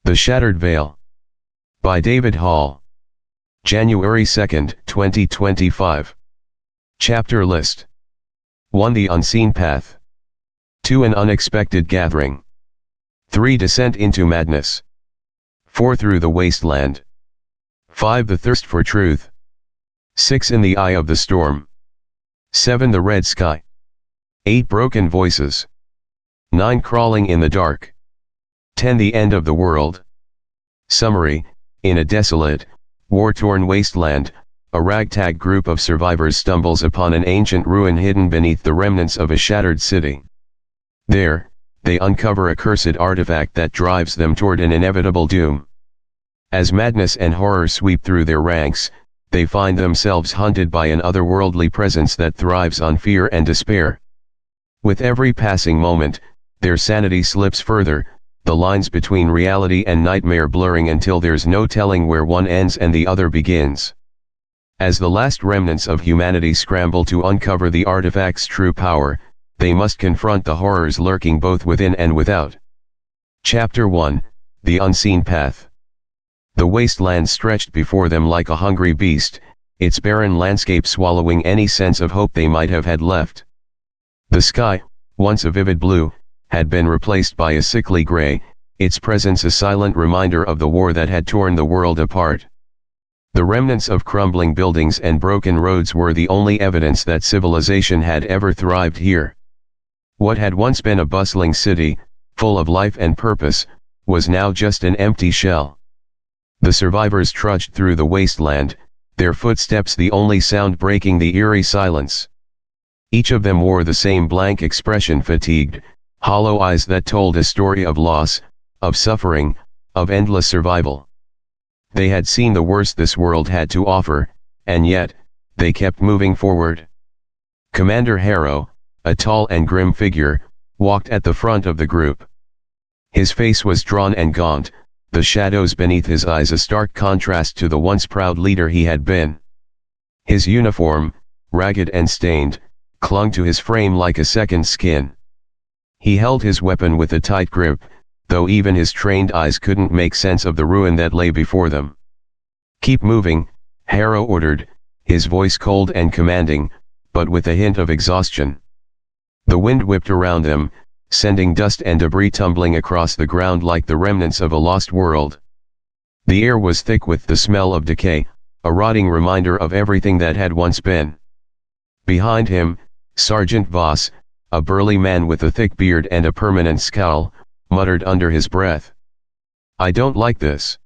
The Shattered Veil. By David Hall. January 2, 2025. Chapter List. 1. The Unseen Path. 2. An Unexpected Gathering. 3. Descent into Madness. 4. Through the Wasteland. 5. The Thirst for Truth. 6. In the Eye of the Storm. 7. The Red Sky. 8. Broken Voices. 9. Crawling in the Dark. 10. The End of the World. Summary: in a desolate, war-torn wasteland, a ragtag group of survivors stumbles upon an ancient ruin hidden beneath the remnants of a shattered city. There, they uncover a cursed artifact that drives them toward an inevitable doom. As madness and horror sweep through their ranks, they find themselves hunted by an otherworldly presence that thrives on fear and despair. With every passing moment, their sanity slips further, the lines between reality and nightmare blurring until there's no telling where one ends and the other begins. As the last remnants of humanity scramble to uncover the artifact's true power, they must confront the horrors lurking both within and without. Chapter 1: The Unseen Path. The wasteland stretched before them like a hungry beast, its barren landscape swallowing any sense of hope they might have had left. The sky, once a vivid blue, had been replaced by a sickly gray, its presence a silent reminder of the war that had torn the world apart. The remnants of crumbling buildings and broken roads were the only evidence that civilization had ever thrived here. What had once been a bustling city, full of life and purpose, was now just an empty shell. The survivors trudged through the wasteland, their footsteps the only sound breaking the eerie silence. Each of them wore the same blank expression: fatigued, hollow eyes that told a story of loss, of suffering, of endless survival. They had seen the worst this world had to offer, and yet, they kept moving forward. Commander Harrow, a tall and grim figure, walked at the front of the group. His face was drawn and gaunt, the shadows beneath his eyes a stark contrast to the once proud leader he had been. His uniform, ragged and stained, clung to his frame like a second skin. He held his weapon with a tight grip, though even his trained eyes couldn't make sense of the ruin that lay before them. "Keep moving," Harrow ordered, his voice cold and commanding, but with a hint of exhaustion. The wind whipped around them, sending dust and debris tumbling across the ground like the remnants of a lost world. The air was thick with the smell of decay, a rotting reminder of everything that had once been. Behind him, Sergeant Voss, a burly man with a thick beard and a permanent scowl, muttered under his breath, "I don't like this.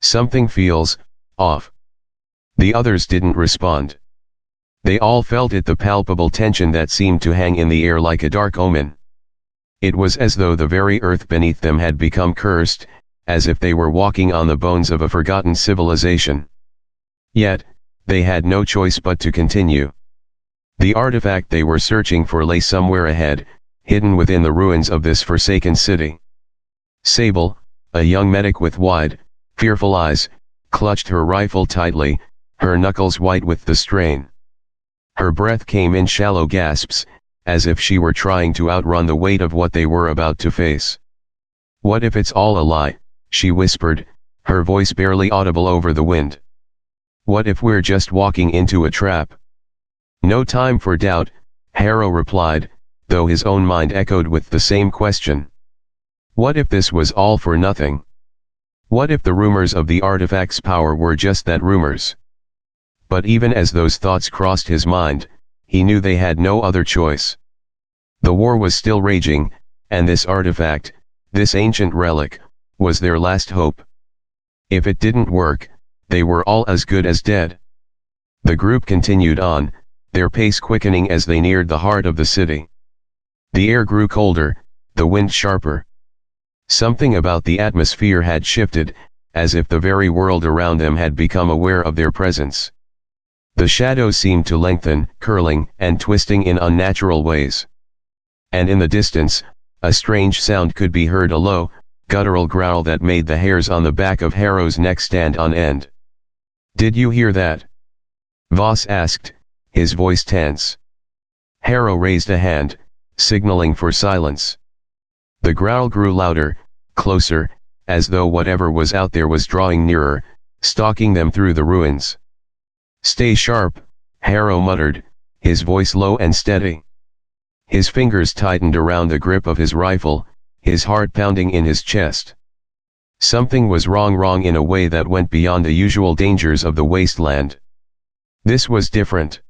Something feels off." The others didn't respond. They all felt it, the palpable tension that seemed to hang in the air like a dark omen. It was as though the very earth beneath them had become cursed, as if they were walking on the bones of a forgotten civilization. Yet, they had no choice but to continue. The artifact they were searching for lay somewhere ahead, hidden within the ruins of this forsaken city. Sable, a young medic with wide, fearful eyes, clutched her rifle tightly, her knuckles white with the strain. Her breath came in shallow gasps, as if she were trying to outrun the weight of what they were about to face. "What if it's all a lie?" she whispered, her voice barely audible over the wind. "What if we're just walking into a trap?" "No time for doubt," Harrow replied, though his own mind echoed with the same question. What if this was all for nothing? What if the rumors of the artifact's power were just that, rumors? But even as those thoughts crossed his mind, he knew they had no other choice. The war was still raging, and this artifact, this ancient relic, was their last hope. If it didn't work, they were all as good as dead. The group continued on, their pace quickening as they neared the heart of the city. The air grew colder, the wind sharper. Something about the atmosphere had shifted, as if the very world around them had become aware of their presence. The shadows seemed to lengthen, curling and twisting in unnatural ways. And in the distance, a strange sound could be heard, a low, guttural growl that made the hairs on the back of Harrow's neck stand on end. "Did you hear that?" Voss asked, his voice tense. Harrow raised a hand, signaling for silence. The growl grew louder, closer, as though whatever was out there was drawing nearer, stalking them through the ruins. "Stay sharp," Harrow muttered, his voice low and steady. His fingers tightened around the grip of his rifle, his heart pounding in his chest. Something was wrong in a way that went beyond the usual dangers of the wasteland. This was different.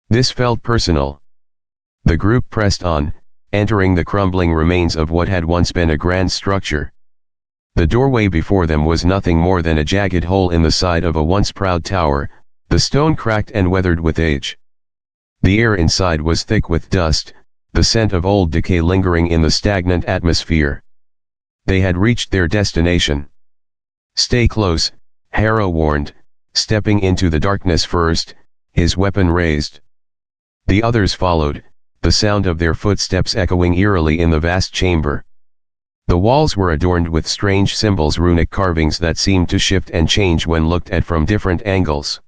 This felt personal. The group pressed on, entering the crumbling remains of what had once been a grand structure. The doorway before them was nothing more than a jagged hole in the side of a once proud tower, the stone cracked and weathered with age. The air inside was thick with dust, the scent of old decay lingering in the stagnant atmosphere. They had reached their destination. "Stay close," Harrow warned, stepping into the darkness first, his weapon raised. The others followed, the sound of their footsteps echoing eerily in the vast chamber. The walls were adorned with strange symbols, runic carvings that seemed to shift and change when looked at from different angles.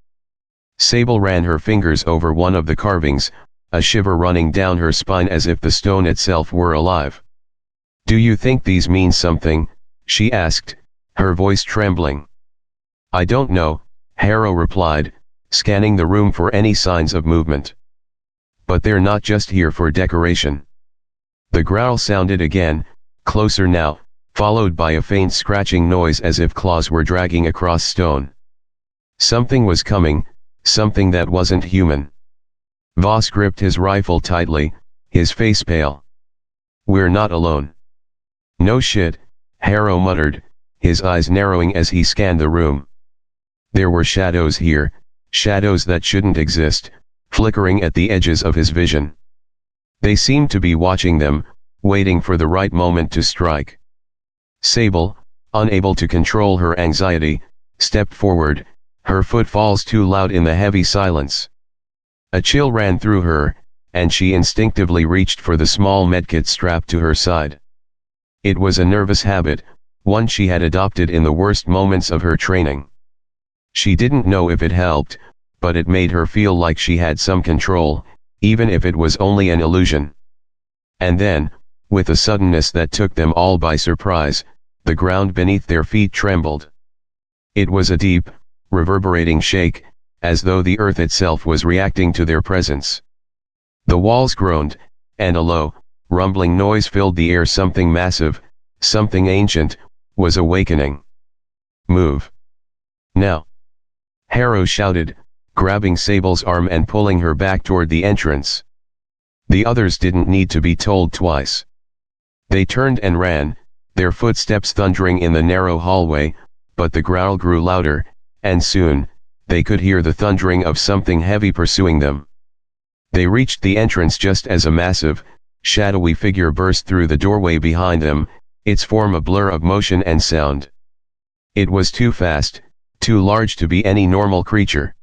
Sable ran her fingers over one of the carvings, a shiver running down her spine as if the stone itself were alive. "Do you think these mean something?" she asked, her voice trembling. "I don't know," Harrow replied, scanning the room for any signs of movement. "But they're not just here for decoration." The growl sounded again, closer now, followed by a faint scratching noise as if claws were dragging across stone. Something was coming, something that wasn't human. Voss gripped his rifle tightly, his face pale. "We're not alone." "No shit," Harrow muttered, his eyes narrowing as he scanned the room. There were shadows here, shadows that shouldn't exist, flickering at the edges of his vision. They seemed to be watching them, waiting for the right moment to strike. Sable, unable to control her anxiety, stepped forward, her footfalls too loud in the heavy silence. A chill ran through her, and she instinctively reached for the small medkit strapped to her side. It was a nervous habit, one she had adopted in the worst moments of her training. She didn't know if it helped, but it made her feel like she had some control, even if it was only an illusion. And then, with a suddenness that took them all by surprise, the ground beneath their feet trembled. It was a deep, reverberating shake, as though the earth itself was reacting to their presence. The walls groaned, and a low, rumbling noise filled the air. Something massive, something ancient, was awakening. "Move. Now!" Harrow shouted, grabbing Sable's arm and pulling her back toward the entrance. The others didn't need to be told twice. They turned and ran, their footsteps thundering in the narrow hallway, but the growl grew louder, and soon, they could hear the thundering of something heavy pursuing them. They reached the entrance just as a massive, shadowy figure burst through the doorway behind them, its form a blur of motion and sound. It was too fast, too large to be any normal creature.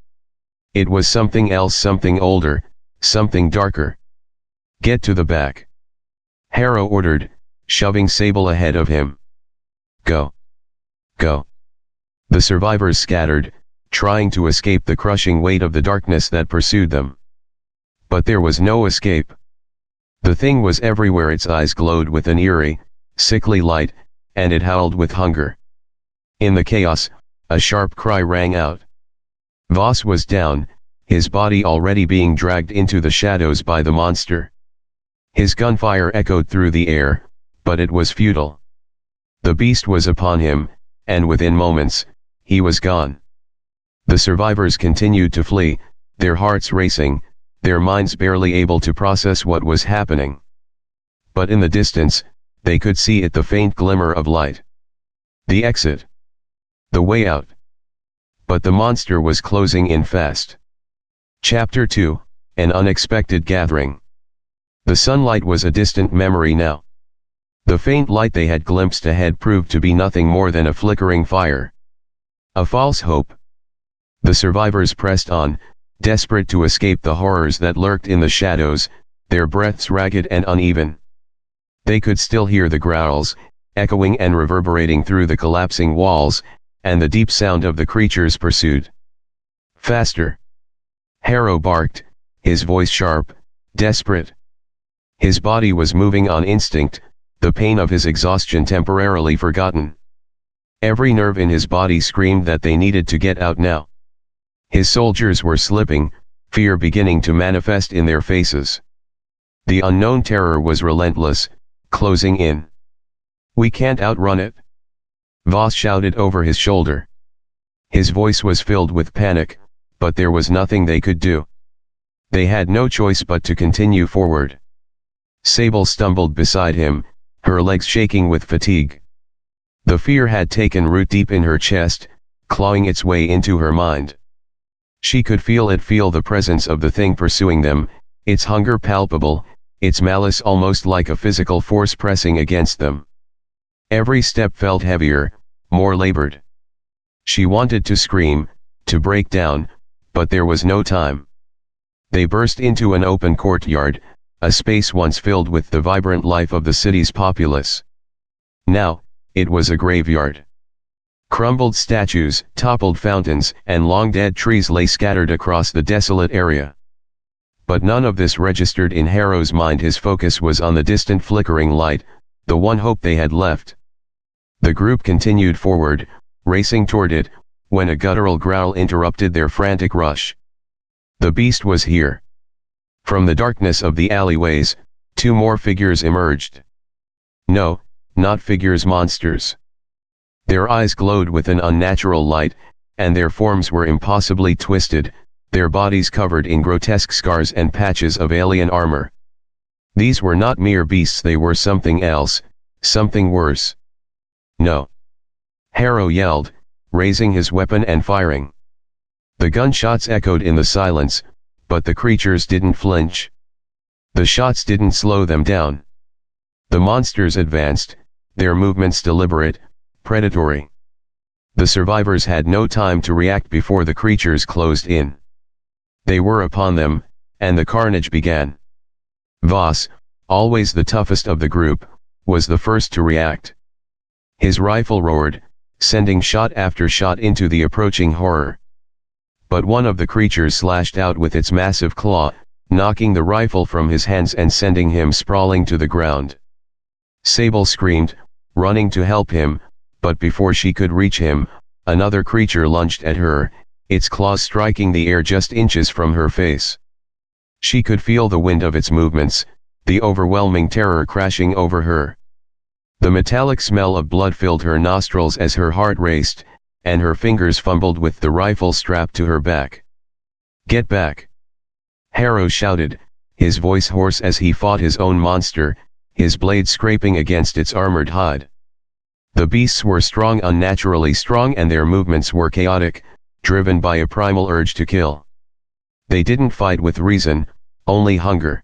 It was something else, something older, something darker. "Get to the back," Harrow ordered, shoving Sable ahead of him. "Go. Go." The survivors scattered, trying to escape the crushing weight of the darkness that pursued them. But there was no escape. The thing was everywhere. Its eyes glowed with an eerie, sickly light, and it howled with hunger. In the chaos, a sharp cry rang out. Voss was down, his body already being dragged into the shadows by the monster. His gunfire echoed through the air, but it was futile. The beast was upon him, and within moments, he was gone. The survivors continued to flee, their hearts racing, their minds barely able to process what was happening. But in the distance, they could see it, the faint glimmer of light. The exit. The way out. But the monster was closing in fast. Chapter 2, An Unexpected Gathering. The sunlight was a distant memory now. The faint light they had glimpsed ahead proved to be nothing more than a flickering fire. A false hope. The survivors pressed on, desperate to escape the horrors that lurked in the shadows, their breaths ragged and uneven. They could still hear the growls, echoing and reverberating through the collapsing walls, and the deep sound of the creature's pursuit. "Faster!" Harrow barked, his voice sharp, desperate. His body was moving on instinct, the pain of his exhaustion temporarily forgotten. Every nerve in his body screamed that they needed to get out now. His soldiers were slipping, fear beginning to manifest in their faces. The unknown terror was relentless, closing in. "We can't outrun it," Voss shouted over his shoulder. His voice was filled with panic, but there was nothing they could do. They had no choice but to continue forward. Sable stumbled beside him, her legs shaking with fatigue. The fear had taken root deep in her chest, clawing its way into her mind. She could feel the presence of the thing pursuing them, its hunger palpable, its malice almost like a physical force pressing against them. Every step felt heavier, more labored. She wanted to scream, to break down, but there was no time. They burst into an open courtyard, a space once filled with the vibrant life of the city's populace. Now, it was a graveyard. Crumbled statues, toppled fountains, and long-dead trees lay scattered across the desolate area. But none of this registered in Harrow's mind. His focus was on the distant flickering light, the one hope they had left. The group continued forward, racing toward it, when a guttural growl interrupted their frantic rush. The beast was here. From the darkness of the alleyways, two more figures emerged. No, not figures, monsters. Their eyes glowed with an unnatural light, and their forms were impossibly twisted, their bodies covered in grotesque scars and patches of alien armor. These were not mere beasts, they were something else, something worse. "No!" Harrow yelled, raising his weapon and firing. The gunshots echoed in the silence, but the creatures didn't flinch. The shots didn't slow them down. The monsters advanced, their movements deliberate, predatory. The survivors had no time to react before the creatures closed in. They were upon them, and the carnage began. Voss, always the toughest of the group, was the first to react. His rifle roared, sending shot after shot into the approaching horror. But one of the creatures slashed out with its massive claw, knocking the rifle from his hands and sending him sprawling to the ground. Sable screamed, running to help him, but before she could reach him, another creature lunged at her, its claws striking the air just inches from her face. She could feel the wind of its movements, the overwhelming terror crashing over her. The metallic smell of blood filled her nostrils as her heart raced, and her fingers fumbled with the rifle strapped to her back. "Get back!" Harrow shouted, his voice hoarse as he fought his own monster, his blade scraping against its armored hide. The beasts were strong, unnaturally strong, and their movements were chaotic, driven by a primal urge to kill. They didn't fight with reason, only hunger.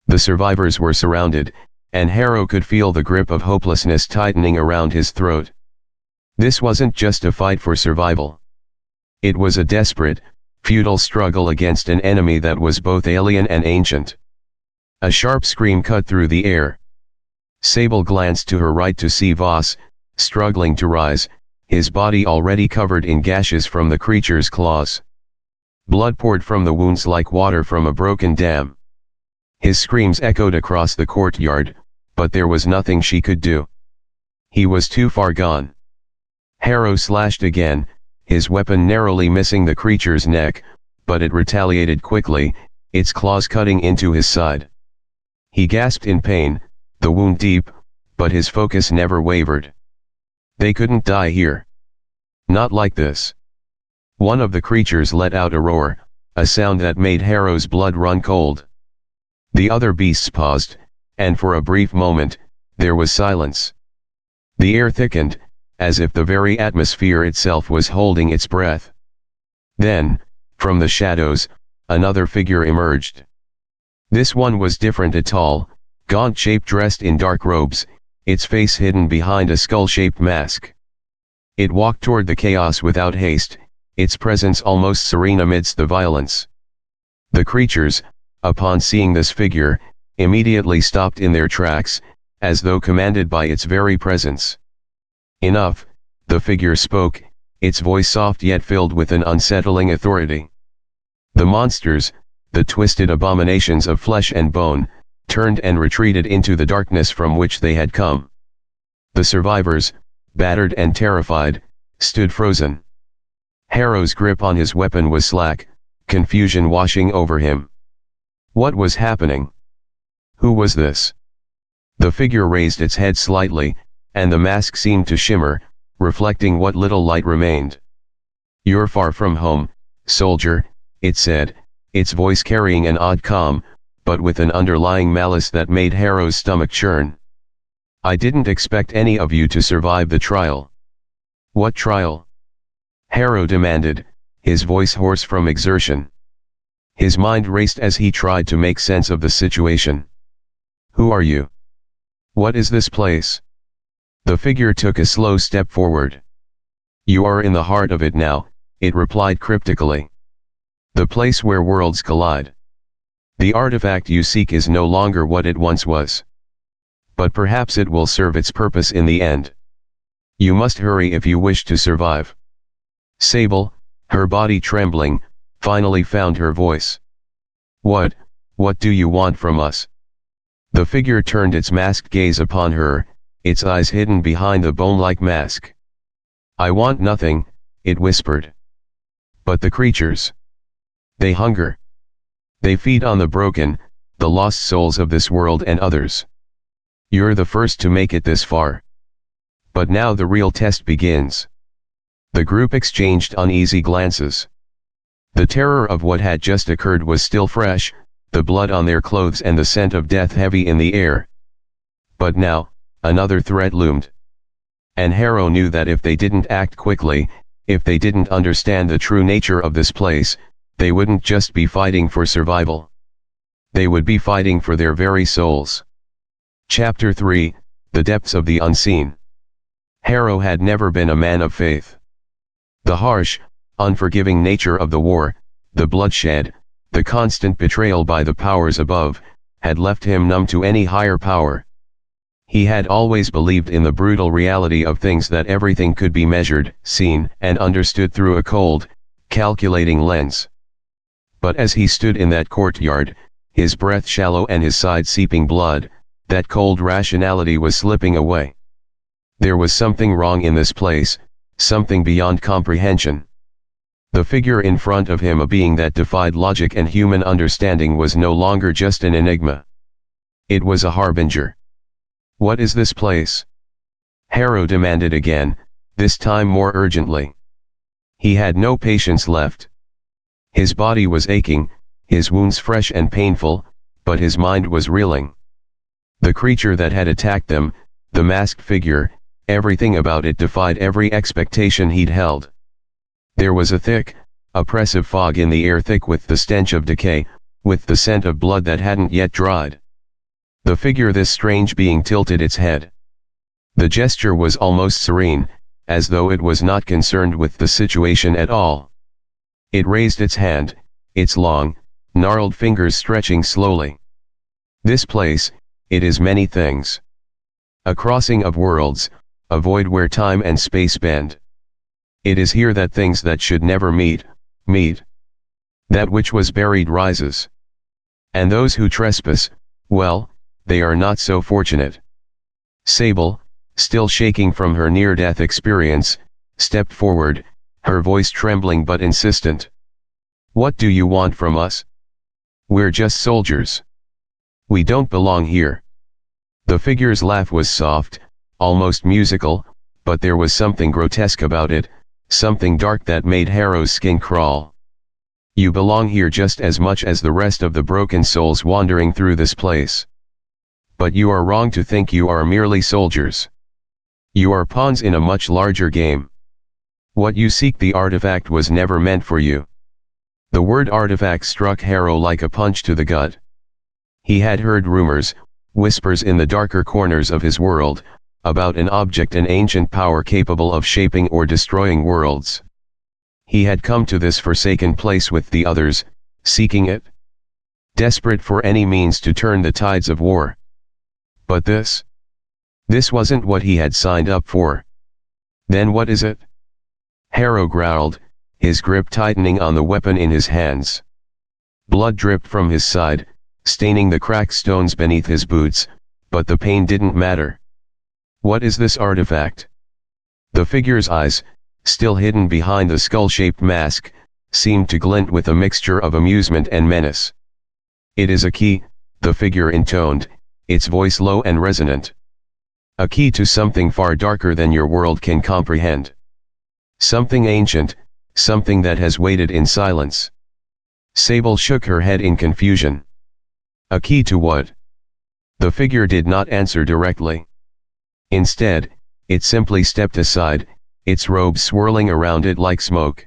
The survivors were surrounded, and Harrow could feel the grip of hopelessness tightening around his throat. This wasn't just a fight for survival. It was a desperate, futile struggle against an enemy that was both alien and ancient. A sharp scream cut through the air. Sable glanced to her right to see Voss, struggling to rise, his body already covered in gashes from the creature's claws. Blood poured from the wounds like water from a broken dam. His screams echoed across the courtyard, but there was nothing she could do. He was too far gone. Harrow slashed again, his weapon narrowly missing the creature's neck, but it retaliated quickly, its claws cutting into his side. He gasped in pain, the wound deep, but his focus never wavered. They couldn't die here. Not like this. One of the creatures let out a roar, a sound that made Harrow's blood run cold. The other beasts paused, and for a brief moment, there was silence. The air thickened, as if the very atmosphere itself was holding its breath. Then, from the shadows, another figure emerged. This one was different, a tall, gaunt shape dressed in dark robes, its face hidden behind a skull-shaped mask. It walked toward the chaos without haste, its presence almost serene amidst the violence. The creatures, upon seeing this figure, immediately stopped in their tracks, as though commanded by its very presence. "Enough," the figure spoke, its voice soft yet filled with an unsettling authority. The monsters, the twisted abominations of flesh and bone, turned and retreated into the darkness from which they had come. The survivors, battered and terrified, stood frozen. Harrow's grip on his weapon was slack, confusion washing over him. What was happening? Who was this? The figure raised its head slightly, and the mask seemed to shimmer, reflecting what little light remained. "You're far from home, soldier," it said, its voice carrying an odd calm, but with an underlying malice that made Harrow's stomach churn. "I didn't expect any of you to survive the trial." "What trial?" Harrow demanded, his voice hoarse from exertion. His mind raced as he tried to make sense of the situation. "Who are you? What is this place?" The figure took a slow step forward. "You are in the heart of it now," it replied cryptically. "The place where worlds collide. The artifact you seek is no longer what it once was. But perhaps it will serve its purpose in the end. You must hurry if you wish to survive." Sable, her body trembling, finally found her voice. What do you want from us?" The figure turned its masked gaze upon her, its eyes hidden behind the bone-like mask. "I want nothing," it whispered. "But the creatures. They hunger. They feed on the broken, the lost souls of this world and others. You're the first to make it this far. But now the real test begins." The group exchanged uneasy glances. The terror of what had just occurred was still fresh, the blood on their clothes and the scent of death heavy in the air. But now, another threat loomed. And Harrow knew that if they didn't act quickly, if they didn't understand the true nature of this place, they wouldn't just be fighting for survival. They would be fighting for their very souls. Chapter 3, The Depths of the Unseen. Harrow had never been a man of faith. The harsh, unforgiving nature of the war, the bloodshed, the constant betrayal by the powers above, had left him numb to any higher power. He had always believed in the brutal reality of things, that everything could be measured, seen, and understood through a cold, calculating lens. But as he stood in that courtyard, his breath shallow and his side seeping blood, that cold rationality was slipping away. There was something wrong in this place, something beyond comprehension. The figure in front of him, a being that defied logic and human understanding, was no longer just an enigma. It was a harbinger. "What is this place?" Harrow demanded again, this time more urgently. He had no patience left. His body was aching, his wounds fresh and painful, but his mind was reeling. The creature that had attacked them, the masked figure, everything about it defied every expectation he'd held. There was a thick, oppressive fog in the air, thick with the stench of decay, with the scent of blood that hadn't yet dried. The figure, this strange being, tilted its head. The gesture was almost serene, as though it was not concerned with the situation at all. It raised its hand, its long, gnarled fingers stretching slowly. "This place, it is many things. A crossing of worlds, a void where time and space bend. It is here that things that should never meet. That which was buried rises. And those who trespass, well, they are not so fortunate." Sable, still shaking from her near-death experience, stepped forward, her voice trembling but insistent. "What do you want from us? We're just soldiers. We don't belong here." The figure's laugh was soft, almost musical, but there was something grotesque about it, something dark that made Harrow's skin crawl. "You belong here just as much as the rest of the broken souls wandering through this place. But you are wrong to think you are merely soldiers. You are pawns in a much larger game. What you seek, the artifact, was never meant for you." The word artifact struck Harrow like a punch to the gut. He had heard rumors, whispers in the darker corners of his world, about an object, an ancient power capable of shaping or destroying worlds. He had come to this forsaken place with the others, seeking it, desperate for any means to turn the tides of war. But this wasn't what he had signed up for. Then what is it? Harrow growled, his grip tightening on the weapon in his hands. Blood dripped from his side, staining the cracked stones beneath his boots, but the pain didn't matter. "What is this artifact?" The figure's eyes, still hidden behind the skull-shaped mask, seemed to glint with a mixture of amusement and menace. "It is a key," the figure intoned, its voice low and resonant. "A key to something far darker than your world can comprehend. Something ancient, something that has waited in silence." Sable shook her head in confusion. "A key to what?" The figure did not answer directly. Instead, it simply stepped aside, its robes swirling around it like smoke.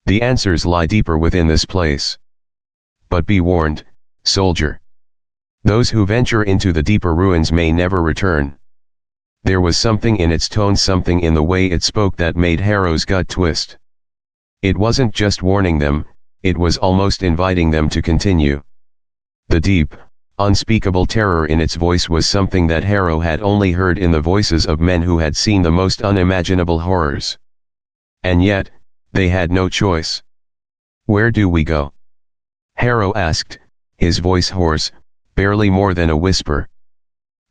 "The answers lie deeper within this place. But be warned, soldier. Those who venture into the deeper ruins may never return." There was something in its tone, something in the way it spoke that made Harrow's gut twist. It wasn't just warning them, it was almost inviting them to continue. The deep, unspeakable terror in its voice was something that Harrow had only heard in the voices of men who had seen the most unimaginable horrors. And yet, they had no choice. "Where do we go?" Harrow asked, his voice hoarse, barely more than a whisper.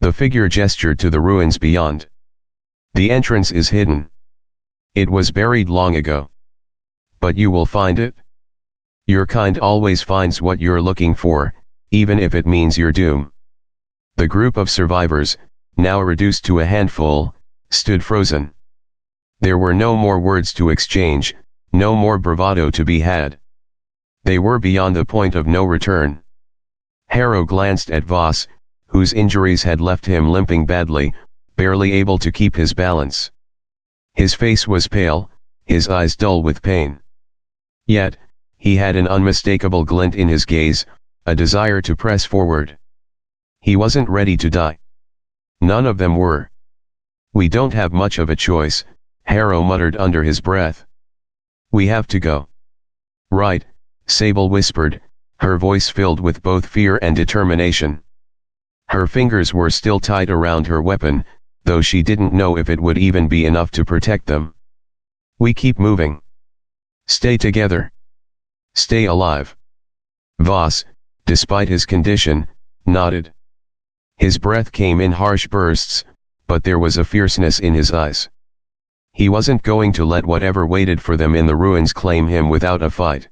The figure gestured to the ruins beyond. "The entrance is hidden. It was buried long ago. But you will find it. Your kind always finds what you're looking for, even if it means your doom." The group of survivors, now reduced to a handful, stood frozen. There were no more words to exchange, no more bravado to be had. They were beyond the point of no return. Harrow glanced at Voss, whose injuries had left him limping badly, barely able to keep his balance. His face was pale, his eyes dull with pain. Yet, he had an unmistakable glint in his gaze, a desire to press forward. He wasn't ready to die. None of them were. "We don't have much of a choice," Harrow muttered under his breath. "We have to go." "Right," Sable whispered, her voice filled with both fear and determination. Her fingers were still tight around her weapon, though she didn't know if it would even be enough to protect them. "We keep moving. Stay together. Stay alive." Voss, despite his condition, nodded. His breath came in harsh bursts, but there was a fierceness in his eyes. He wasn't going to let whatever waited for them in the ruins claim him without a fight.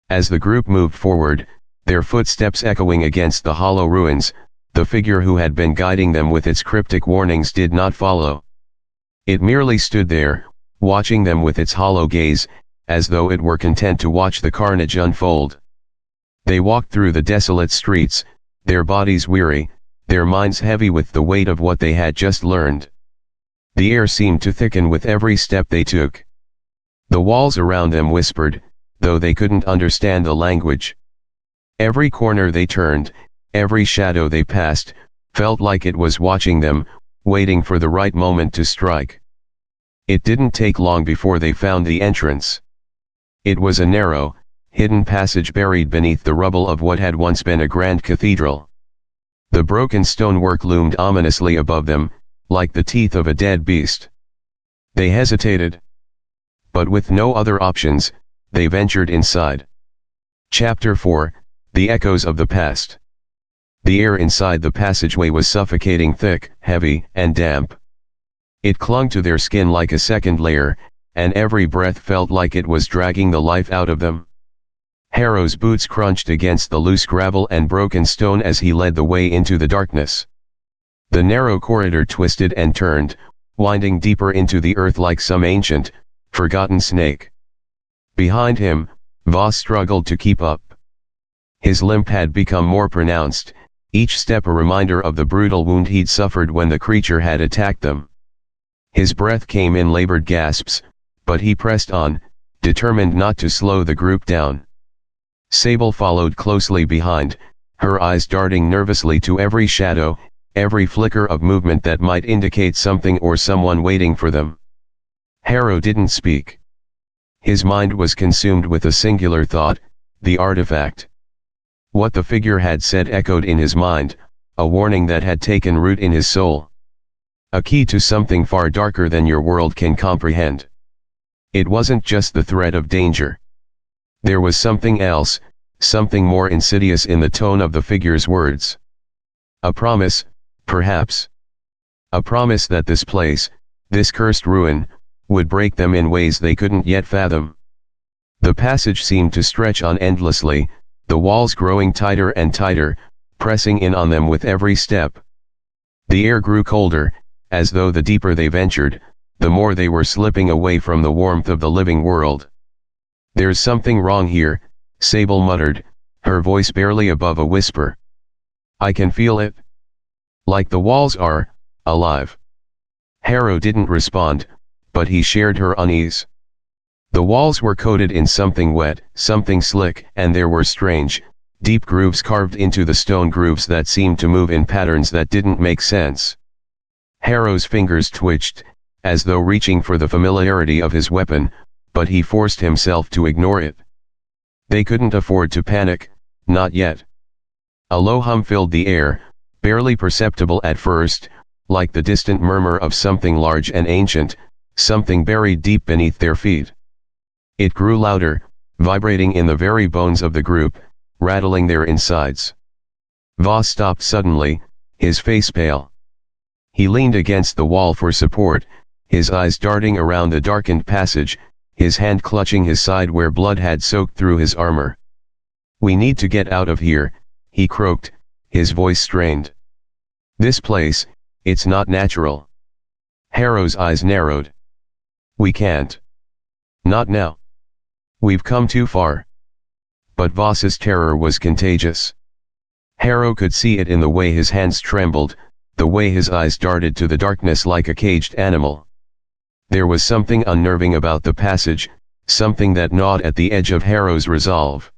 As the group moved forward, their footsteps echoing against the hollow ruins, the figure who had been guiding them with its cryptic warnings did not follow. It merely stood there, watching them with its hollow gaze, as though it were content to watch the carnage unfold. They walked through the desolate streets, their bodies weary, their minds heavy with the weight of what they had just learned. The air seemed to thicken with every step they took. The walls around them whispered, though they couldn't understand the language. Every corner they turned, every shadow they passed, felt like it was watching them, waiting for the right moment to strike. It didn't take long before they found the entrance. It was a narrow, hidden passage buried beneath the rubble of what had once been a grand cathedral. The broken stonework loomed ominously above them, like the teeth of a dead beast. They hesitated. But with no other options, they ventured inside. Chapter 4, The Echoes of the Past. The air inside the passageway was suffocating, thick, heavy, and damp. It clung to their skin like a second layer, and every breath felt like it was dragging the life out of them. Harrow's boots crunched against the loose gravel and broken stone as he led the way into the darkness. The narrow corridor twisted and turned, winding deeper into the earth like some ancient, forgotten snake. Behind him, Voss struggled to keep up. His limp had become more pronounced, each step a reminder of the brutal wound he'd suffered when the creature had attacked them. His breath came in labored gasps, but he pressed on, determined not to slow the group down. Sable followed closely behind, her eyes darting nervously to every shadow, every flicker of movement that might indicate something or someone waiting for them. Harrow didn't speak. His mind was consumed with a singular thought, the artifact. What the figure had said echoed in his mind, a warning that had taken root in his soul. A key to something far darker than your world can comprehend. It wasn't just the threat of danger. There was something else, something more insidious in the tone of the figure's words. A promise, perhaps. A promise that this place, This cursed ruin would break them in ways they couldn't yet fathom. The passage seemed to stretch on endlessly, the walls growing tighter and tighter, pressing in on them with every step. The air grew colder, as though the deeper they ventured, the more they were slipping away from the warmth of the living world. "There's something wrong here," Sable muttered, her voice barely above a whisper. "I can feel it. Like the walls are alive." Harrow didn't respond, but he shared her unease. The walls were coated in something wet, something slick, and there were strange, deep grooves carved into the stone, grooves that seemed to move in patterns that didn't make sense. Harrow's fingers twitched, as though reaching for the familiarity of his weapon, but he forced himself to ignore it. They couldn't afford to panic, not yet. A low hum filled the air, barely perceptible at first, like the distant murmur of something large and ancient, something buried deep beneath their feet. It grew louder, vibrating in the very bones of the group, rattling their insides. Voss stopped suddenly, his face pale. He leaned against the wall for support, his eyes darting around the darkened passage, his hand clutching his side where blood had soaked through his armor. "We need to get out of here," he croaked, his voice strained. "This place, it's not natural." Harrow's eyes narrowed. "We can't. Not now. We've come too far." But Voss's terror was contagious. Harrow could see it in the way his hands trembled, the way his eyes darted to the darkness like a caged animal. There was something unnerving about the passage, something that gnawed at the edge of Harrow's resolve.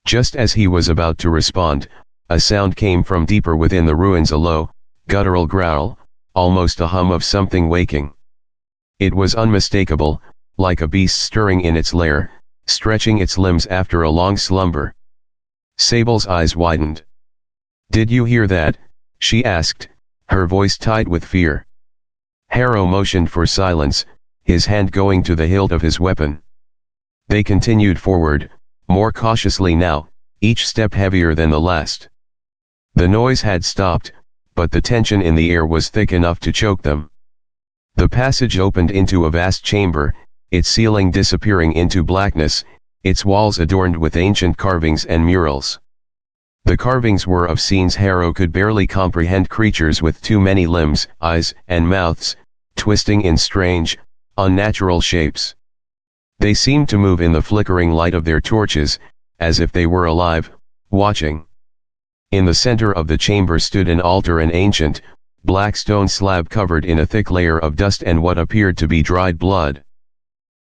Just as he was about to respond, a sound came from deeper within the ruins, a low, guttural growl, almost a hum of something waking. It was unmistakable, like a beast stirring in its lair, stretching its limbs after a long slumber. Sable's eyes widened. "Did you hear that?" she asked, her voice tight with fear. Harrow motioned for silence, his hand going to the hilt of his weapon. They continued forward, more cautiously now, each step heavier than the last. The noise had stopped, but the tension in the air was thick enough to choke them. The passage opened into a vast chamber, its ceiling disappearing into blackness, its walls adorned with ancient carvings and murals. The carvings were of scenes Harrow could barely comprehend, creatures with too many limbs, eyes, and mouths, twisting in strange, unnatural shapes. They seemed to move in the flickering light of their torches, as if they were alive, watching. In the center of the chamber stood an altar, an ancient, black stone slab covered in a thick layer of dust and what appeared to be dried blood.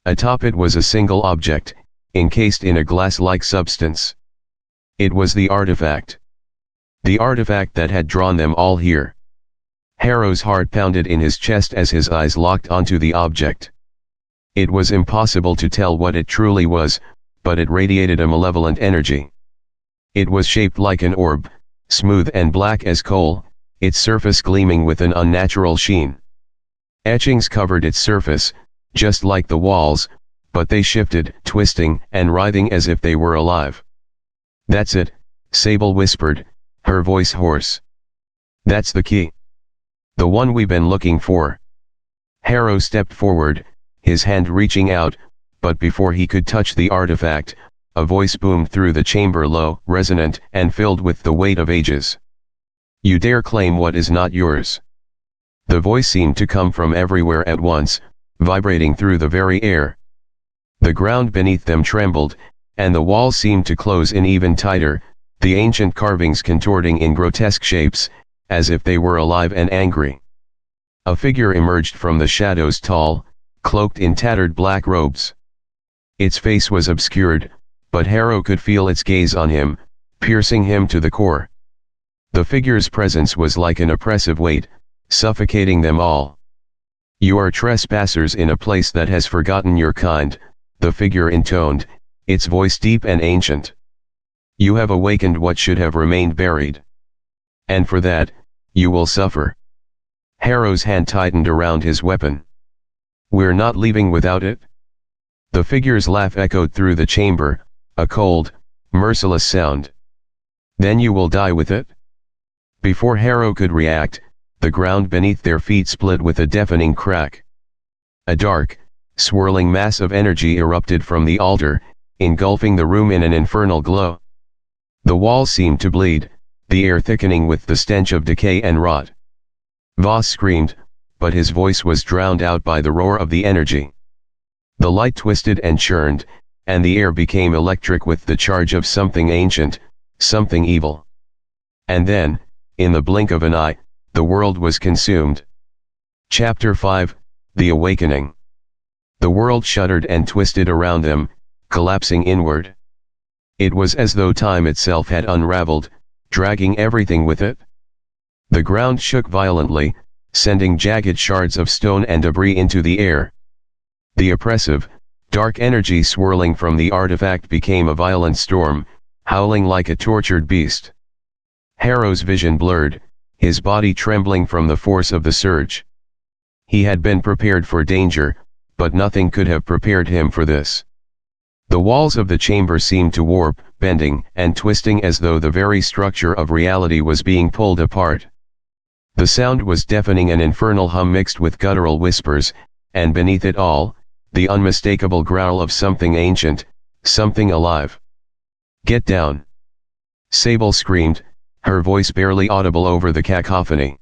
Atop it was a single object, encased in a glass-like substance. It was the artifact. The artifact that had drawn them all here. Harrow's heart pounded in his chest as his eyes locked onto the object. It was impossible to tell what it truly was, but it radiated a malevolent energy. It was shaped like an orb, smooth and black as coal, its surface gleaming with an unnatural sheen. Etchings covered its surface, just like the walls, but they shifted, twisting and writhing as if they were alive. "That's it," Sable whispered, her voice hoarse. "That's the key. The one we've been looking for." Harrow stepped forward, his hand reaching out, but before he could touch the artifact, a voice boomed through the chamber, low, resonant, and filled with the weight of ages. "You dare claim what is not yours?" The voice seemed to come from everywhere at once, vibrating through the very air. The ground beneath them trembled, and the walls seemed to close in even tighter, the ancient carvings contorting in grotesque shapes, as if they were alive and angry. A figure emerged from the shadows, tall, cloaked in tattered black robes. Its face was obscured, but Harrow could feel its gaze on him, piercing him to the core. The figure's presence was like an oppressive weight, suffocating them all. "You are trespassers in a place that has forgotten your kind," the figure intoned, its voice deep and ancient. "You have awakened what should have remained buried. And for that, you will suffer." Harrow's hand tightened around his weapon. "We're not leaving without it?" The figure's laugh echoed through the chamber, a cold, merciless sound. "Then you will die with it?" Before Harrow could react, the ground beneath their feet split with a deafening crack. A dark, swirling mass of energy erupted from the altar, engulfing the room in an infernal glow. The walls seemed to bleed, the air thickening with the stench of decay and rot. Voss screamed, but his voice was drowned out by the roar of the energy. The light twisted and churned, and the air became electric with the charge of something ancient, something evil. And then, in the blink of an eye, the world was consumed. Chapter 5, The Awakening. The world shuddered and twisted around them, collapsing inward. It was as though time itself had unraveled, dragging everything with it. The ground shook violently, sending jagged shards of stone and debris into the air. The oppressive, dark energy swirling from the artifact became a violent storm, howling like a tortured beast. Harrow's vision blurred, his body trembling from the force of the surge. He had been prepared for danger, but nothing could have prepared him for this. The walls of the chamber seemed to warp, bending and twisting as though the very structure of reality was being pulled apart. The sound was deafening, an infernal hum mixed with guttural whispers, and beneath it all, the unmistakable growl of something ancient, something alive. "Get down!" Sable screamed, her voice barely audible over the cacophony.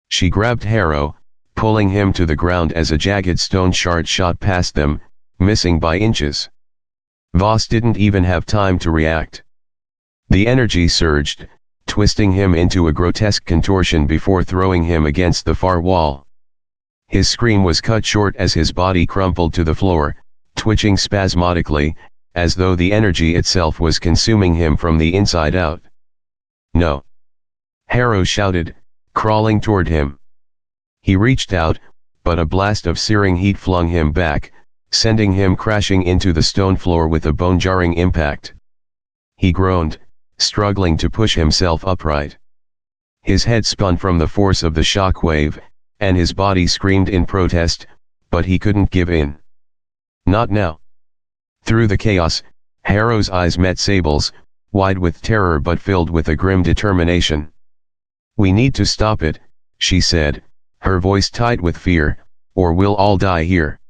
She grabbed Harrow, pulling him to the ground as a jagged stone shard shot past them, missing by inches. Voss didn't even have time to react. The energy surged, twisting him into a grotesque contortion before throwing him against the far wall. His scream was cut short as his body crumpled to the floor, twitching spasmodically, as though the energy itself was consuming him from the inside out. "No!" Harrow shouted, crawling toward him. He reached out, but a blast of searing heat flung him back, sending him crashing into the stone floor with a bone-jarring impact. He groaned, struggling to push himself upright. His head spun from the force of the shock wave, and his body screamed in protest, but he couldn't give in. Not now. Through the chaos, Harrow's eyes met Sable's, wide with terror but filled with a grim determination. "We need to stop it," she said, her voice tight with fear, "or we'll all die here."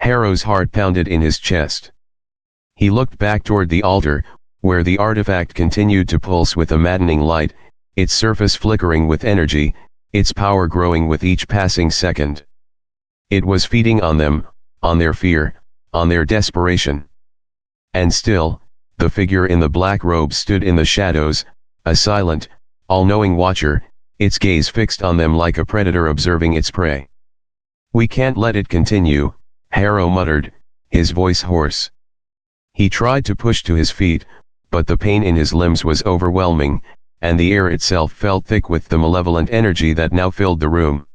Harrow's heart pounded in his chest. He looked back toward the altar, where the artifact continued to pulse with a maddening light, its surface flickering with energy, its power growing with each passing second. It was feeding on them, on their fear, on their desperation. And still, the figure in the black robe stood in the shadows, a silent, all-knowing watcher, its gaze fixed on them like a predator observing its prey. "We can't let it continue," Harrow muttered, his voice hoarse. He tried to push to his feet, but the pain in his limbs was overwhelming, and the air itself felt thick with the malevolent energy that now filled the room.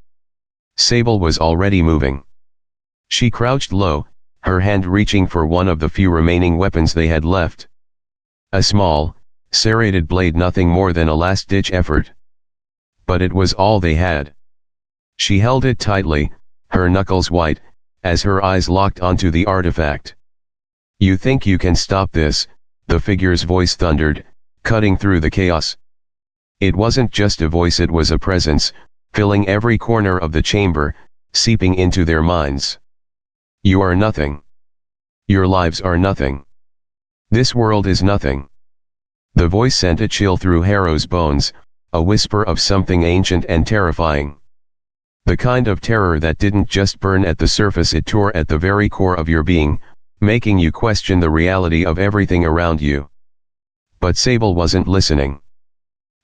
Sable was already moving. She crouched low, her hand reaching for one of the few remaining weapons they had left. A small, serrated blade, nothing more than a last-ditch effort. But it was all they had. She held it tightly, her knuckles white, as her eyes locked onto the artifact. "You think you can stop this?" the figure's voice thundered, cutting through the chaos. It wasn't just a voice, it was a presence, filling every corner of the chamber, seeping into their minds. "You are nothing. Your lives are nothing. This world is nothing." The voice sent a chill through Harrow's bones, a whisper of something ancient and terrifying. The kind of terror that didn't just burn at the surface, it tore at the very core of your being, making you question the reality of everything around you. But Sable wasn't listening.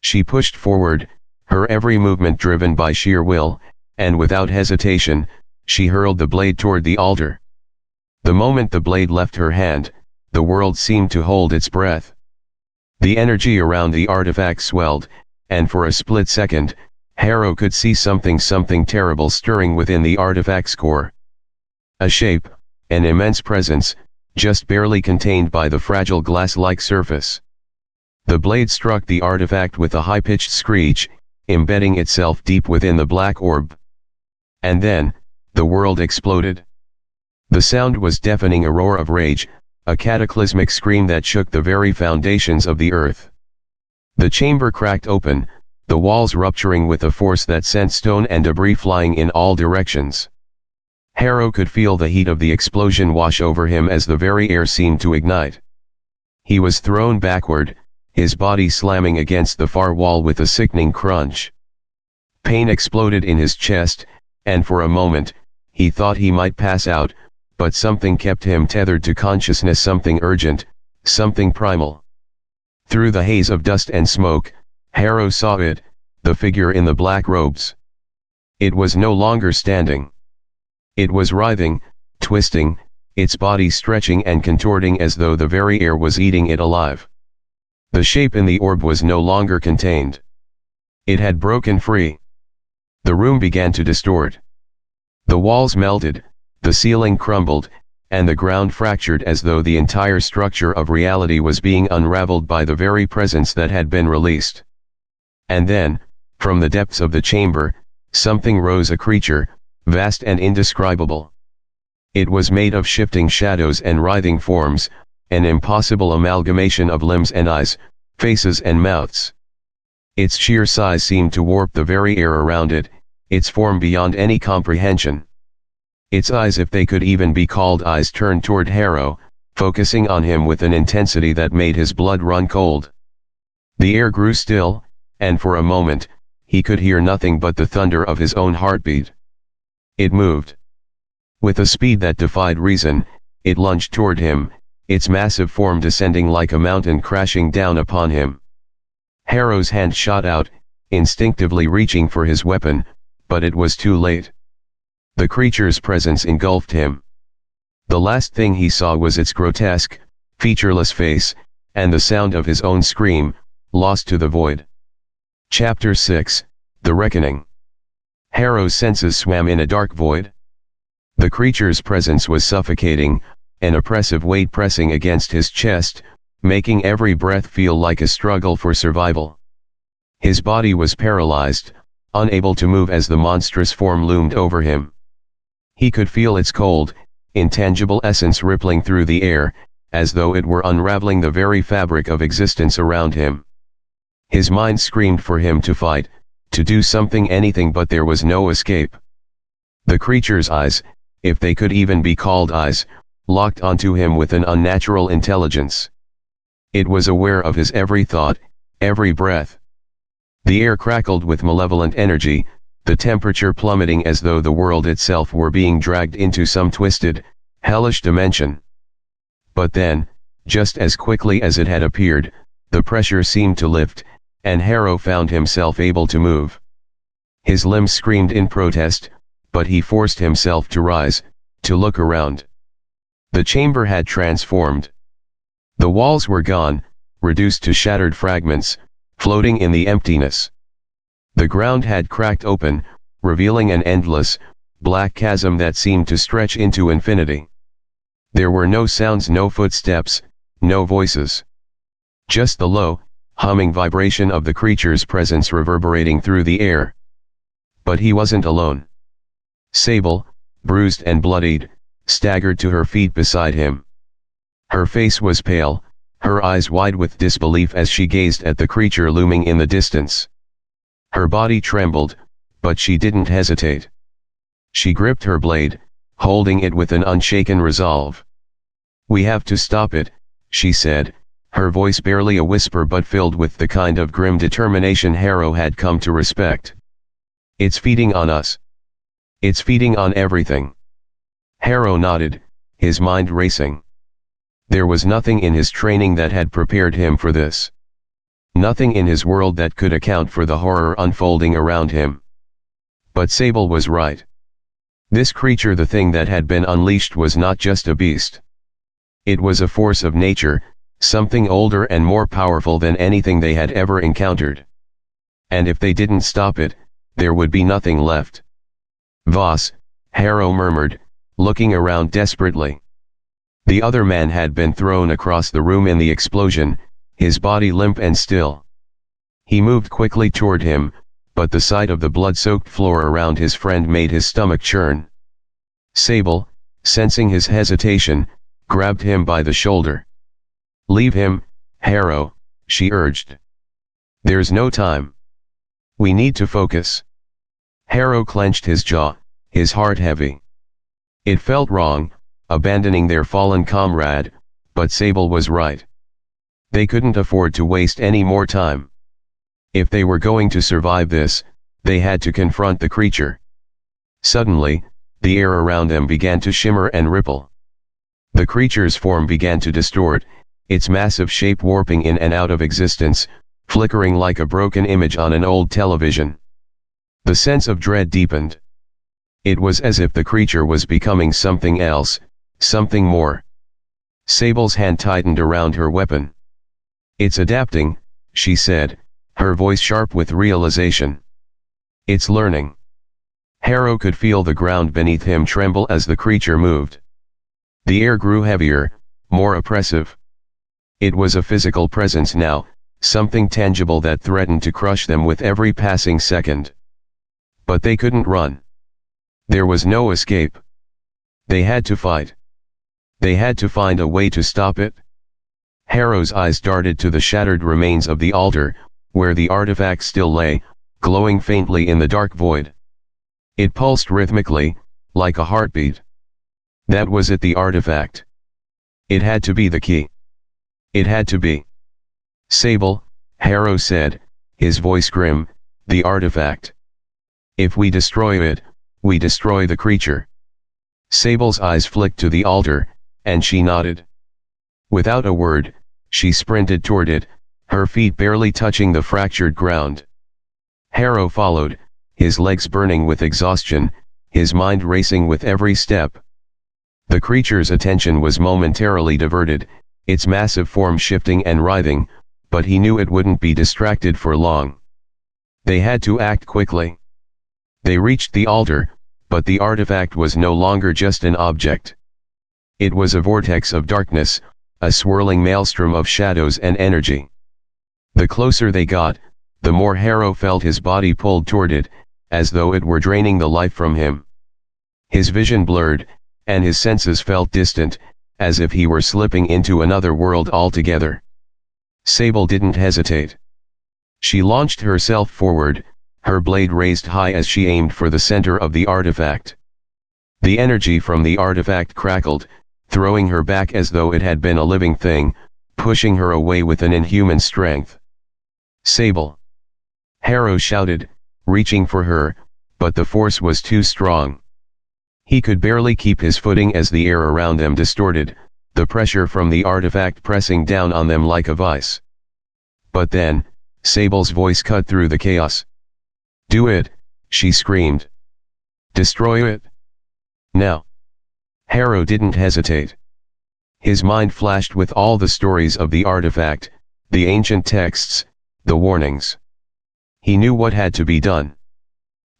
She pushed forward, her every movement driven by sheer will, and without hesitation, she hurled the blade toward the altar. The moment the blade left her hand, the world seemed to hold its breath. The energy around the artifact swelled, and for a split second, Harrow could see something terrible stirring within the artifact's core. A shape, an immense presence, just barely contained by the fragile glass-like surface. The blade struck the artifact with a high-pitched screech, embedding itself deep within the black orb. And then, the world exploded. The sound was deafening, a roar of rage, a cataclysmic scream that shook the very foundations of the earth. The chamber cracked open, the walls rupturing with a force that sent stone and debris flying in all directions. Harrow could feel the heat of the explosion wash over him as the very air seemed to ignite. He was thrown backward, his body slamming against the far wall with a sickening crunch. Pain exploded in his chest, and for a moment, he thought he might pass out, but something kept him tethered to consciousness, something urgent, something primal. Through the haze of dust and smoke, Harrow saw it, the figure in the black robes. It was no longer standing. It was writhing, twisting, its body stretching and contorting as though the very air was eating it alive. The shape in the orb was no longer contained. It had broken free. The room began to distort. The walls melted, the ceiling crumbled, and the ground fractured as though the entire structure of reality was being unraveled by the very presence that had been released. And then, from the depths of the chamber, something rose, a creature, vast and indescribable. It was made of shifting shadows and writhing forms, an impossible amalgamation of limbs and eyes, faces and mouths. Its sheer size seemed to warp the very air around it, its form beyond any comprehension. Its eyes, if they could even be called eyes, turned toward Harrow, focusing on him with an intensity that made his blood run cold. The air grew still, and for a moment, he could hear nothing but the thunder of his own heartbeat. It moved. With a speed that defied reason, it lunged toward him, its massive form descending like a mountain crashing down upon him. Harrow's hand shot out, instinctively reaching for his weapon, but it was too late. The creature's presence engulfed him. The last thing he saw was its grotesque, featureless face, and the sound of his own scream, lost to the void. Chapter 6, The Reckoning. Harrow's senses swam in a dark void. The creature's presence was suffocating, an oppressive weight pressing against his chest, making every breath feel like a struggle for survival. His body was paralyzed, unable to move as the monstrous form loomed over him. He could feel its cold, intangible essence rippling through the air, as though it were unraveling the very fabric of existence around him. His mind screamed for him to fight, to do something, anything, but there was no escape. The creature's eyes, if they could even be called eyes, locked onto him with an unnatural intelligence. It was aware of his every thought, every breath. The air crackled with malevolent energy, the temperature plummeting as though the world itself were being dragged into some twisted, hellish dimension. But then, just as quickly as it had appeared, the pressure seemed to lift, and Harrow found himself able to move. His limbs screamed in protest, but he forced himself to rise, to look around. The chamber had transformed. The walls were gone, reduced to shattered fragments, floating in the emptiness. The ground had cracked open, revealing an endless, black chasm that seemed to stretch into infinity. There were no sounds, no footsteps, no voices. Just the low, humming vibration of the creature's presence reverberating through the air. But he wasn't alone. Sable, bruised and bloodied, staggered to her feet beside him. Her face was pale, her eyes wide with disbelief as she gazed at the creature looming in the distance. Her body trembled, but she didn't hesitate. She gripped her blade, holding it with an unshaken resolve. "We have to stop it," she said, her voice barely a whisper but filled with the kind of grim determination Harrow had come to respect. "It's feeding on us. It's feeding on everything." Harrow nodded, his mind racing. There was nothing in his training that had prepared him for this. Nothing in his world that could account for the horror unfolding around him. But Sable was right. This creature, the thing that had been unleashed, was not just a beast. It was a force of nature, something older and more powerful than anything they had ever encountered. And if they didn't stop it, there would be nothing left. "Voss," Harrow murmured, looking around desperately. The other man had been thrown across the room in the explosion, his body limp and still. He moved quickly toward him, but the sight of the blood-soaked floor around his friend made his stomach churn. Sable, sensing his hesitation, grabbed him by the shoulder. "Leave him, Harrow," she urged. "There's no time. We need to focus." Harrow clenched his jaw, his heart heavy. It felt wrong, abandoning their fallen comrade, but Sable was right. They couldn't afford to waste any more time. If they were going to survive this, they had to confront the creature. Suddenly, the air around them began to shimmer and ripple. The creature's form began to distort, its massive shape warping in and out of existence, flickering like a broken image on an old television. The sense of dread deepened. It was as if the creature was becoming something else, something more. Sable's hand tightened around her weapon. "It's adapting," she said, her voice sharp with realization. "It's learning." Harrow could feel the ground beneath him tremble as the creature moved. The air grew heavier, more oppressive. It was a physical presence now, something tangible that threatened to crush them with every passing second. But they couldn't run. There was no escape. They had to fight. They had to find a way to stop it. Harrow's eyes darted to the shattered remains of the altar, where the artifact still lay, glowing faintly in the dark void. It pulsed rhythmically, like a heartbeat. That was it, the artifact. It had to be the key. It had to be. "Sable," Harrow said, his voice grim, "the artifact. If we destroy it, we destroy the creature." Sable's eyes flicked to the altar, and she nodded. Without a word, she sprinted toward it, her feet barely touching the fractured ground. Harrow followed, his legs burning with exhaustion, his mind racing with every step. The creature's attention was momentarily diverted, its massive form shifting and writhing, but he knew it wouldn't be distracted for long. They had to act quickly. They reached the altar, but the artifact was no longer just an object. It was a vortex of darkness, a swirling maelstrom of shadows and energy. The closer they got, the more Harrow felt his body pulled toward it, as though it were draining the life from him. His vision blurred, and his senses felt distant, as if he were slipping into another world altogether. Sable didn't hesitate. She launched herself forward, her blade raised high as she aimed for the center of the artifact. The energy from the artifact crackled, throwing her back as though it had been a living thing, pushing her away with an inhuman strength. "Sable!" Harrow shouted, reaching for her, but the force was too strong. He could barely keep his footing as the air around them distorted, the pressure from the artifact pressing down on them like a vice. But then, Sable's voice cut through the chaos. "Do it," she screamed. "Destroy it. Now." Harrow didn't hesitate. His mind flashed with all the stories of the artifact, the ancient texts, the warnings. He knew what had to be done.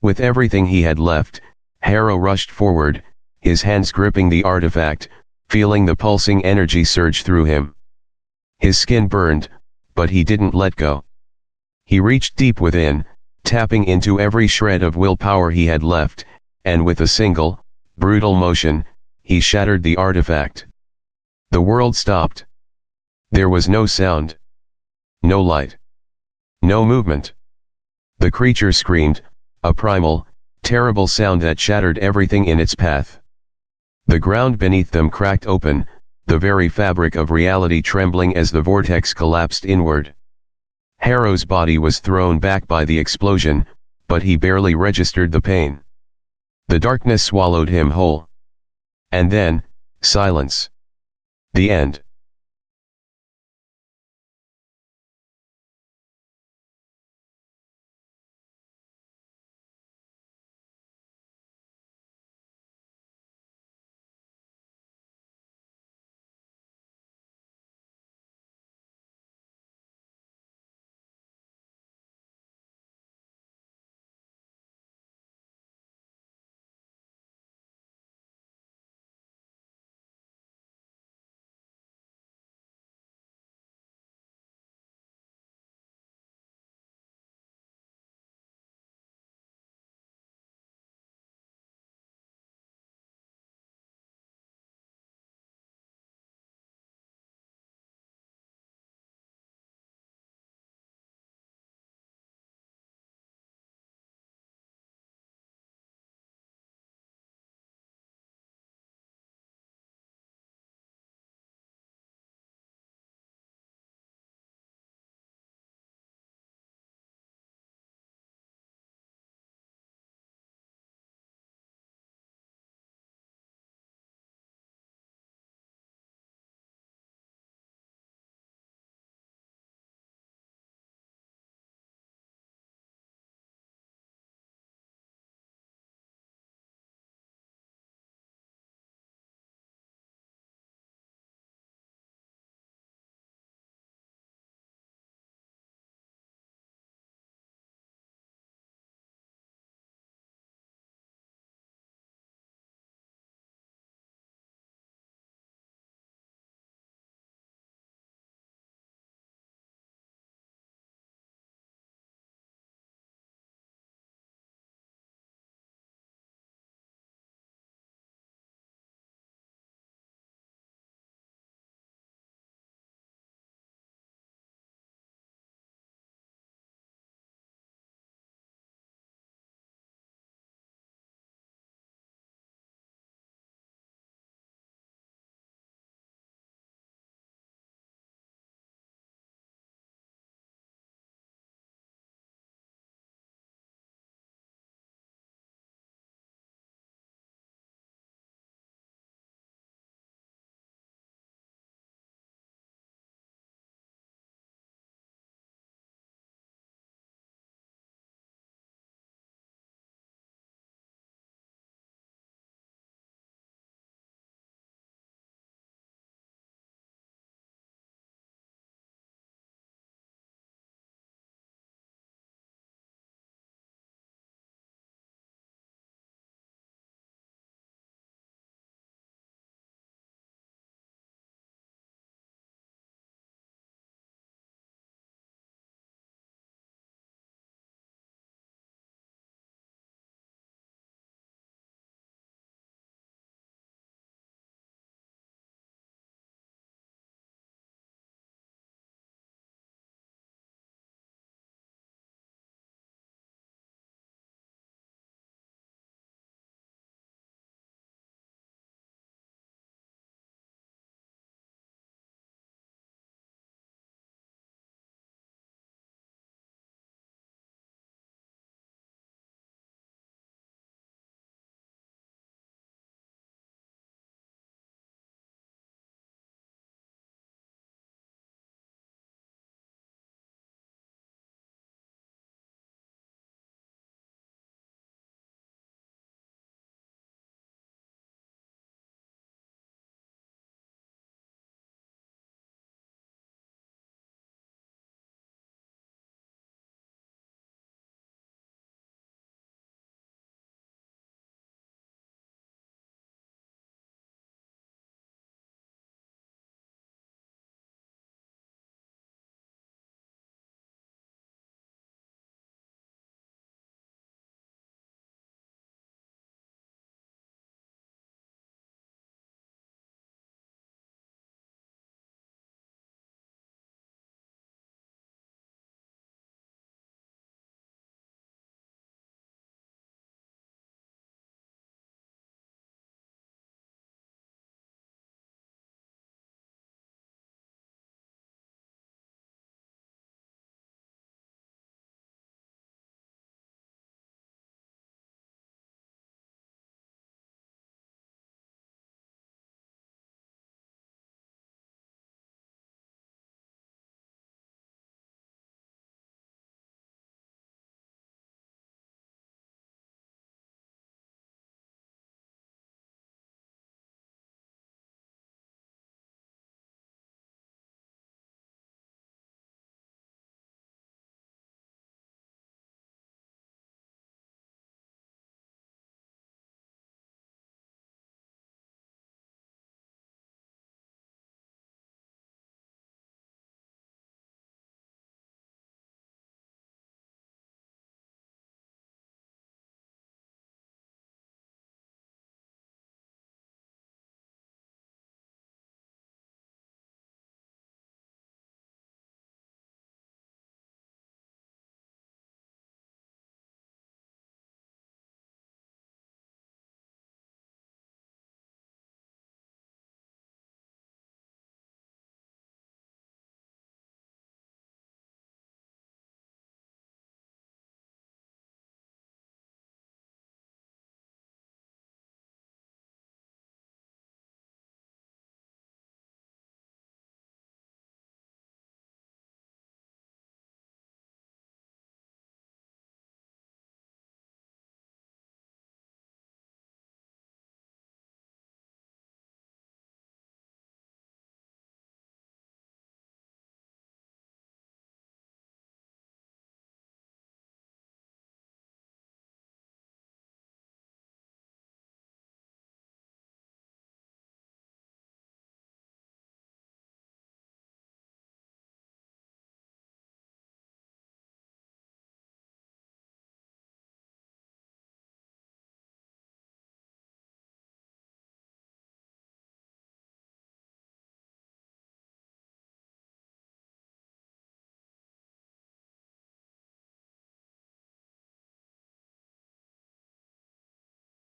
With everything he had left, Harrow rushed forward, his hands gripping the artifact, feeling the pulsing energy surge through him. His skin burned, but he didn't let go. He reached deep within, tapping into every shred of willpower he had left, and with a single, brutal motion, he shattered the artifact. The world stopped. There was no sound. No light. No movement. The creature screamed, a primal, terrible sound that shattered everything in its path. The ground beneath them cracked open, the very fabric of reality trembling as the vortex collapsed inward. Harrow's body was thrown back by the explosion, but he barely registered the pain. The darkness swallowed him whole. And then, silence. The end.